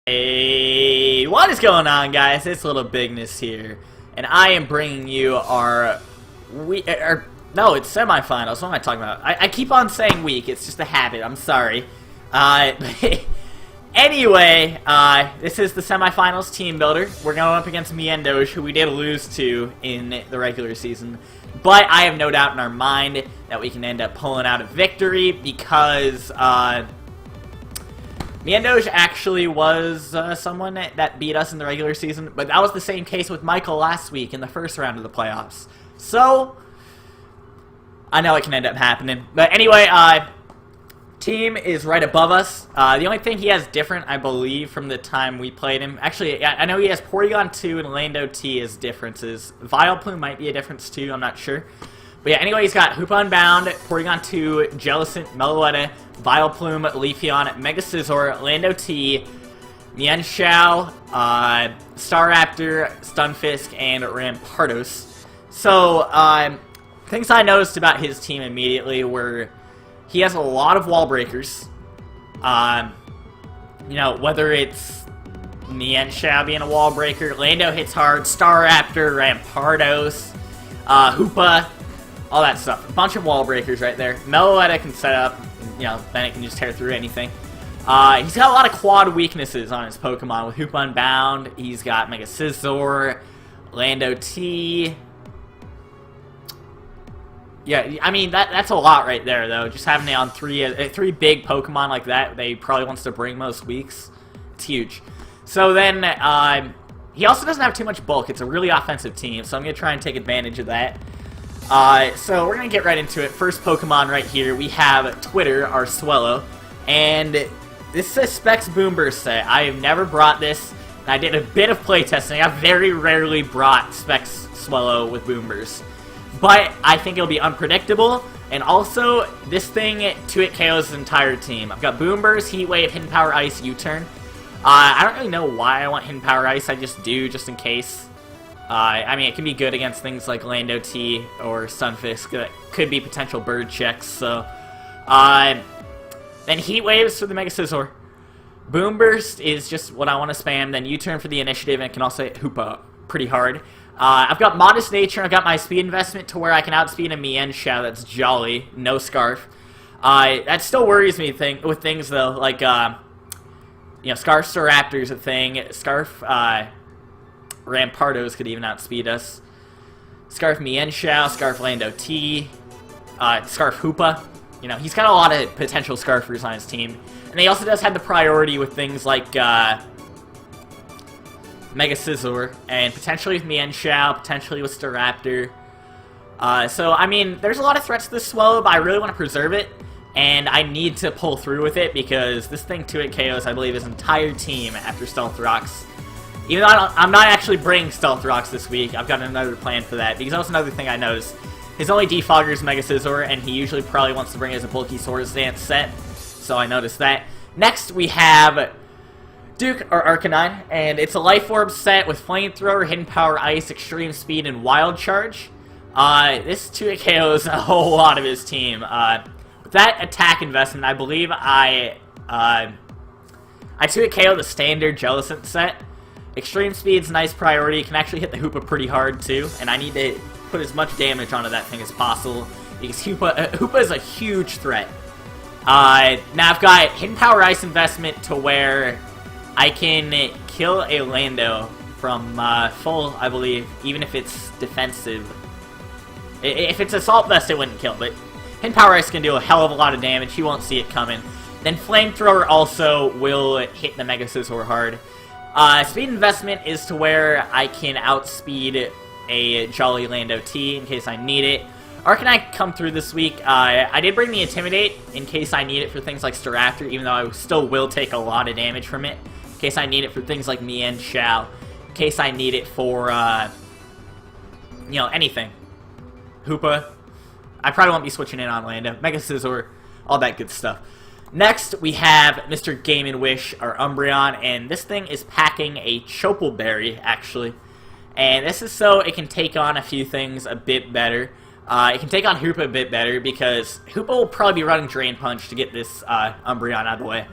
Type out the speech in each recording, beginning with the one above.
Hey, what is going on, guys? It's LittleBigness here, and I am bringing you our no, it's semifinals. What am I talking about? I keep on saying week. It's just a habit. I'm sorry. Anyway, this is the semifinals team builder. We're going up against Mienshaos, who we did lose to in the regular season, but I have no doubt in our mind that we can end up pulling out a victory because Mienshaos actually was someone that beat us in the regular season, but that was the same case with Michael last week in the first round of the playoffs. So, I know it can end up happening. But anyway, team is right above us. The only thing he has different, I believe, from the time we played him. Actually, I know he has Porygon 2 and Lando-T as differences. Vileplume might be a difference too, I'm not sure. But yeah, anyway, he's got UPA Unbound, Porygon 2, Jellicent, Meloetta, Vileplume, Leafeon, Mega Scizor, Lando-T, Mienshaos, Staraptor, Stunfisk, and Rampardos. So, things I noticed about his team immediately were he has a lot of wall breakers. You know, whether it's Mienshaos being a wall breaker, Lando hits hard, Staraptor, Rampardos, Hoopa, all that stuff. A bunch of wall breakers right there. Meloetta can set up, you know, then it can just tear through anything. He's got a lot of quad weaknesses on his Pokemon with Hoopa Unbound. He's got Mega Scizor, Lando-T. Yeah, I mean, that's a lot right there, though. Just having it on three big Pokemon like that, they probably wants to bring most weeks. It's huge. So then, he also doesn't have too much bulk. It's a really offensive team, so I'm going to try and take advantage of that. So we're going to get right into it. First Pokemon right here, we have Twitter, our Swellow. And this is a Specs Boomburst set. I have never brought this. I did a bit of playtesting. I've very rarely brought Specs Swellow with Boomburst. But I think it'll be unpredictable, and also, this thing 2-hit KOs his entire team. I've got Boomburst, Heat Wave, Hidden Power Ice, U-Turn. I don't really know why I want Hidden Power Ice, I just do, just in case. I mean, it can be good against things like Lando-T or Stunfisk that could be potential bird checks, so... then Heat Waves for the Mega Scizor. Boomburst is just what I want to spam, then U-Turn for the initiative, and it can also hit Hoopa pretty hard. I've got Modest Nature, I've got my speed investment to where I can outspeed a Mienshaos that's jolly, no Scarf. That still worries me with things though, like, you know, Scarf Staraptor's a thing, Scarf, Rampardos could even outspeed us. Scarf Mienshaos, Scarf Lando-T, Scarf Hoopa. You know, he's got a lot of potential Scarfers on his team. And he also does have the priority with things like, Mega Scizor, and potentially with Mienshaos, potentially with Staraptor. So, I mean, there's a lot of threats to this Swellow, but I really want to preserve it, and I need to pull through with it, because this thing 2-hit KOs, I believe, his entire team after Stealth Rocks. Even though I'm not actually bringing Stealth Rocks this week, I've got another plan for that, because that's another thing I noticed. His only defogger is Mega Scizor, and he usually probably wants to bring it as a bulky Swords Dance set, so I noticed that. Next, we have Duke, or Arcanine, and it's a Life Orb set with Flamethrower, Hidden Power Ice, Extreme Speed, and Wild Charge. This 2-hit KOs a whole lot of his team. With that attack investment, I believe I 2-hit KO the standard Jellicent set. Extreme Speed's nice priority, can actually hit the Hoopa pretty hard too, and I need to put as much damage onto that thing as possible, because Hoopa is a huge threat. Now I've got Hidden Power Ice investment to where I can kill a Lando from full, I believe, even if it's defensive. If it's Assault Vest, it wouldn't kill, but Hidden Power Ice can do a hell of a lot of damage. He won't see it coming. Then Flamethrower also will hit the Mega Scizor hard. Speed investment is to where I can outspeed a Jolly Lando-T in case I need it. Arcanine come through this week. I did bring the Intimidate in case I need it for things like Staraptor, even though I still will take a lot of damage from it. In case I need it for things like Mienshaos, in case I need it for, you know, anything. Hoopa. I probably won't be switching in on Lando. Mega Scizor, all that good stuff. Next, we have Mr. Game & Wish, our Umbreon, and this thing is packing a Chople Berry, actually. And this is so it can take on a few things a bit better. It can take on Hoopa a bit better, because Hoopa will probably be running Drain Punch to get this Umbreon out of the way.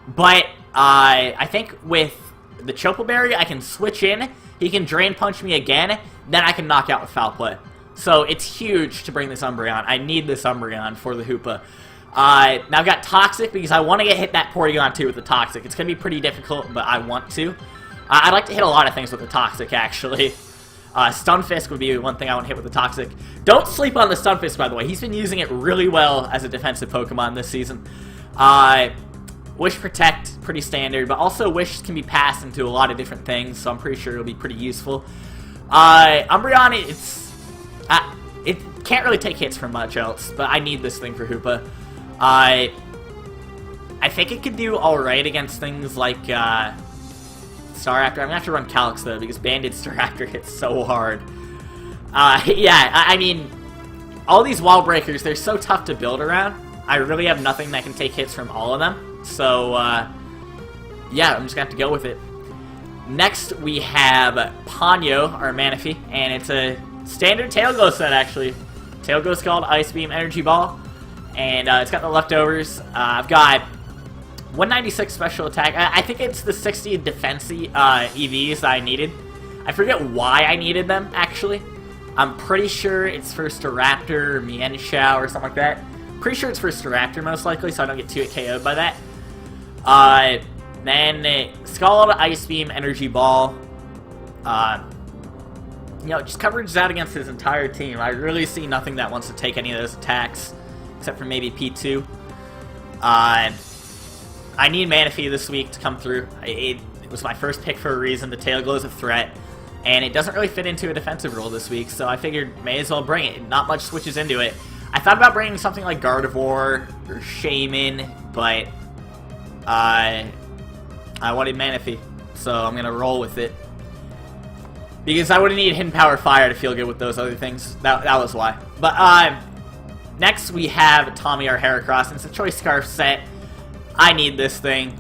But I think with the Chople Berry, I can switch in, he can Drain Punch me again, then I can knock out with Foul Play. So it's huge to bring this Umbreon. I need this Umbreon for the Hoopa. Now I've got Toxic because I want to get hit that Porygon too with the Toxic. It's going to be pretty difficult, but I want to. I'd like to hit a lot of things with the Toxic, actually. Stunfisk would be one thing I want to hit with the Toxic. Don't sleep on the Stunfisk, by the way. He's been using it really well as a defensive Pokemon this season. Wish Protect, pretty standard, but also Wish can be passed into a lot of different things, so I'm pretty sure it'll be pretty useful. Umbreon, it can't really take hits from much else, but I need this thing for Hoopa. I think it could do alright against things like Staraptor. I'm gonna have to run Calyx though, because Banded Staraptor hits so hard. Yeah, I mean, all these wall breakers, they're so tough to build around. I really have nothing that can take hits from all of them. So, yeah, I'm just gonna have to go with it. Next, we have Ponyo, our Manaphy, and it's a standard Tail Glow set, actually. Tail Glow's called Ice Beam Energy Ball, and it's got the leftovers. I've got 196 special attack. I think it's the 60 defense EVs that I needed. I forget why I needed them, actually. I'm pretty sure it's for Staraptor or Mienshaos or something like that. Pretty sure it's for Staraptor, most likely, so I don't get too KO'd by that. Then Scald, Ice Beam, Energy Ball. You know, just coverages out against his entire team. I really see nothing that wants to take any of those attacks, except for maybe P2. I need Manaphy this week to come through. It was my first pick for a reason. The Tail Glow is a threat, and it doesn't really fit into a defensive role this week, so I figured may as well bring it. Not much switches into it. I thought about bringing something like Gardevoir or Shaman, but I wanted Manaphy, so I'm going to roll with it. Because I would have needed Hidden Power Fire to feel good with those other things. That was why. But next we have Tommy, our Heracross. It's a Choice Scarf set. I need this thing.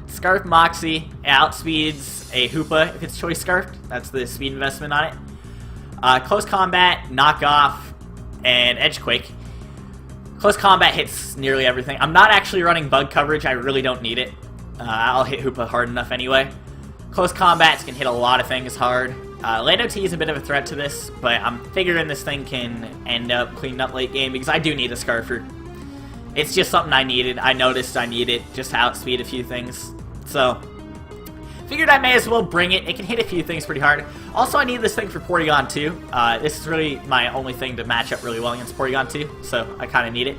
Scarf Moxie outspeeds a Hoopa if it's Choice Scarfed. That's the speed investment on it. Close Combat, Knock Off, and Edgequake. Close Combat hits nearly everything. I'm not actually running Bug coverage. I really don't need it. I'll hit Hoopa hard enough anyway. Close Combats can hit a lot of things hard. Lando-T is a bit of a threat to this, but I'm figuring this thing can end up cleaned up late game because I do need a Scarfer. It's just something I needed. I noticed I need it just to outspeed a few things. So, figured I may as well bring it. It can hit a few things pretty hard. Also, I need this thing for Porygon 2. This is really my only thing to match up really well against Porygon 2, so I kind of need it.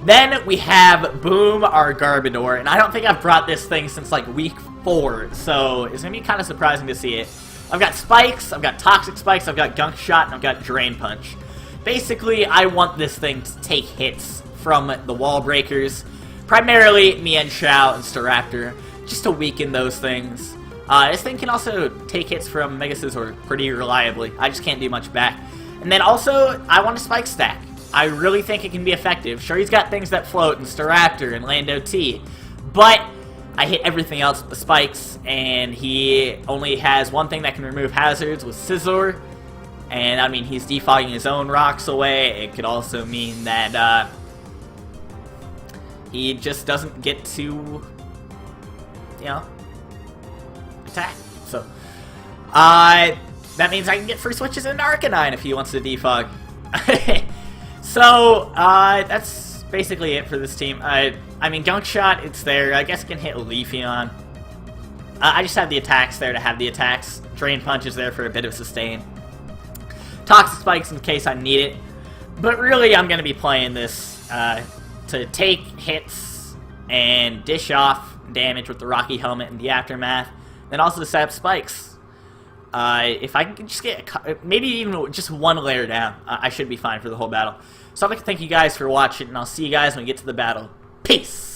Then we have Boom, our Garbodor, and I don't think I've brought this thing since like week 4, so it's going to be kind of surprising to see it. I've got Spikes, I've got Toxic Spikes, I've got Gunk Shot, and I've got Drain Punch. Basically, I want this thing to take hits from the wall breakers, primarily Mienshaos and Staraptor, just to weaken those things. This thing can also take hits from Mega Scizor pretty reliably. I just can't do much back. And then also, I want a Spike Stack. I really think it can be effective. Sure, he's got things that float in Staraptor and Lando-T, but I hit everything else with the spikes, and he only has one thing that can remove hazards with Scizor, and I mean, he's defogging his own rocks away. It could also mean that he just doesn't get to, you know, attack. So, that means I can get free switches in Arcanine if he wants to defog. So, that's basically it for this team. I mean, Gunk Shot, it's there. I guess it can hit Leafeon. I just have the attacks there to have the attacks. Drain Punch is there for a bit of sustain. Toxic Spikes in case I need it. But really, I'm going to be playing this to take hits and dish off damage with the Rocky Helmet and the Aftermath. Then also to set up Spikes. If I can just get maybe even just one layer down, I should be fine for the whole battle. So I'd like to thank you guys for watching, and I'll see you guys when we get to the battle. Peace!